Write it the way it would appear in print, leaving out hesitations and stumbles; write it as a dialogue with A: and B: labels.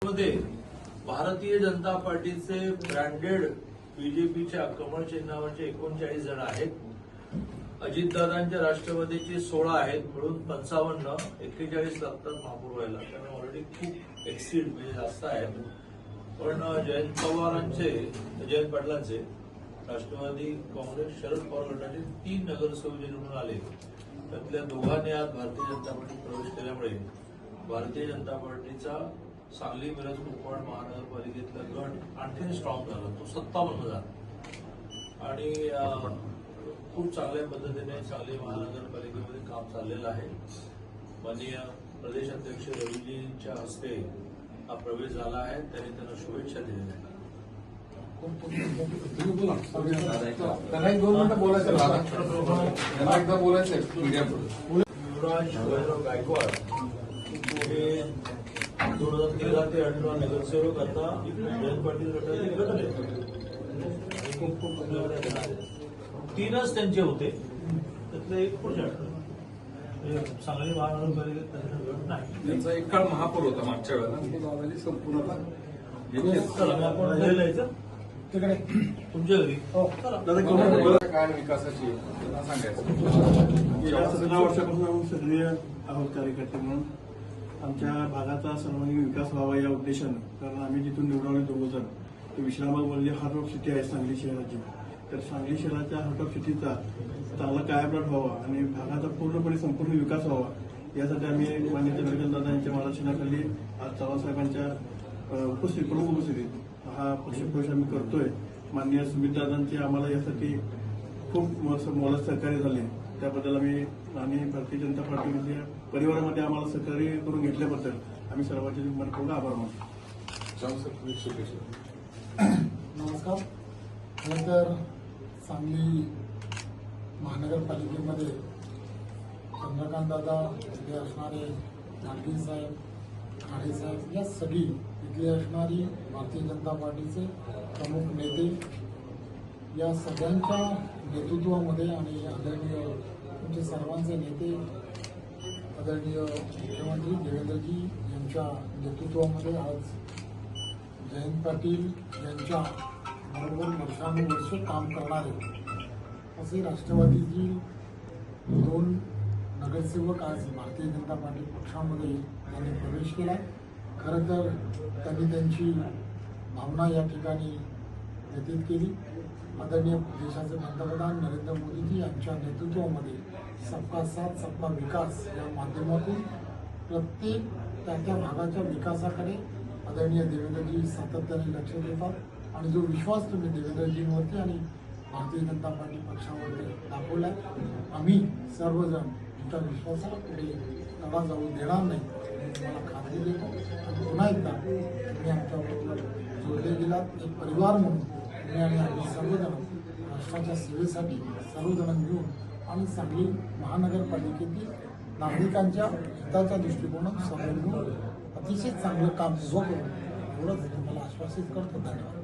A: मध्ये भारतीय जनता पार्टीचे ब्रँडेड बीजेपीच्या कमळ चिन्हावरचे 39 जण आहेत। अजितदादांच्या राष्ट्रवादीचे 16 आहेत, मिळून 55, 41 लागतात महापौर व्हायला। त्यामुळे ऑलरेडी खूप एक्सीड म्हणजे जास्त आहेत। पण जयंत पाटलांचे राष्ट्रवादी काँग्रेस शरद पवार गटाचे 3 नगरसेवक निवडून आले, त्यातल्या दोघांनी आज भारतीय जनता पार्टीत प्रवेश केल्यामुळे भारतीय जनता पार्टीचा सांगली मिरज कोकण महानगरपालिकेतला गट आणखी स्ट्रॉंग झाला, तो 57 झाला आणि खूप चांगल्या पद्धतीने सांगली महानगरपालिकेमध्ये काम चाललेलं आहे। माननीय प्रदेश अध्यक्ष रवीजींच्या हस्ते हा प्रवेश झाला आहे, त्यांनी त्यांना शुभेच्छा दिलेल्या आहेत। युवराज वैभव गायकवाड हे 2013 ते 2018 नगरसेवक, आता जयंत पाटील गटाचे गट नेते। 3च त्यांचे होते, त्यातले एक पुढच्या सांगली महानगरपालिकेत त्यांचा गट नाही।
B: त्यांचा एक काळ महापौर होता मागच्या वेळेला, संपूर्ण
A: तिकडे तुमच्या घरी
B: काय विकासाची सांगायचं।
C: गेल्या 17 वर्षापासून आम्ही सक्रिय आहोत कार्यकर्ते म्हणून। आमच्या भागाचा सर्वांगीण विकास व्हावा या उद्देशानं, कारण आम्ही जिथून निवडवले 2 जण, ते विश्रामबागमध्ये हार्ट ऑफ सिटी आहे सांगली शहराची, तर सांगली शहराच्या हार्ट ऑफ सिटीचा चांगला कायापालट व्हावा आणि भागाचा पूर्णपणे संपूर्ण विकास व्हावा यासाठी आम्ही माननीय चंद्रकांतदादा यांच्या मार्गदर्शनाखाली आज चव्हाणसाहेबांच्या प्रमुख उपस्थितीत हा पक्षप्रवेश आम्ही करतोय। माननीय सुमितदादांचे आम्हाला यासाठी खूप मोलाचं सहकार्य झाले, त्याबद्दल आम्ही आणि भारतीय जनता पार्टीच्या परिवारामध्ये आम्हाला सहकार्य करून घेतल्याबद्दल आम्ही सर्वांचे मनपूर्ण आभार मानतो।
D: नमस्कार। खरं तर सांगली महानगरपालिकेमध्ये चंद्रकांतदादा, इथे असणारे नागरी साहेब, खाडे साहेब, या सगळी इथली असणारी भारतीय जनता पार्टीचे प्रमुख नेते, या सगळ्यांच्या नेतृत्वामध्ये आणि आदरणीय तुमचे सर्वांचे नेते आदरणीय मुख्यमंत्री देवेंद्रजी यांच्या नेतृत्वामध्ये आज जयंत पाटील यांच्या बरोबर वर्षानुवर्ष काम करणारे असे राष्ट्रवादीची 2 नगरसेवक आज भारतीय जनता पार्टी पक्षामध्ये त्यांनी प्रवेश केला। खरं तर त्यांनी त्यांची भावना या ठिकाणी व्यतीत केली। आदरणीय देशाचे पंतप्रधान नरेंद्र मोदीजी यांच्या नेतृत्वामध्ये सबका साथ सबका विकास या माध्यमातून प्रत्येक त्या भागाच्या विकासाकडे आदरणीय देवेंद्रजी सातत्याने लक्ष देतात आणि जो विश्वास तुम्ही देवेंद्रजींवरती आणि भारतीय जनता पार्टी पक्षावरती दाखवला, आम्ही सर्वजण त्या विश्वासाला पुढे लढा जाऊ देणार नाही मला खात्री देतो। आणि पुन्हा एकदा तुम्ही आमच्याबरोबर जोडले गेलात, एक परिवार म्हणून तुम्ही आणि आम्ही सर्वजण राष्ट्राच्या सेवेसाठी सर्वजण मिळून आणि सांगली महानगरपालिकेतील नागरिकांच्या हिताच्या दृष्टिकोनातून सर्व मिळून अतिशय चांगलं काम उभं करून एवढंच तुम्हाला आश्वासित करतो। धन्यवाद।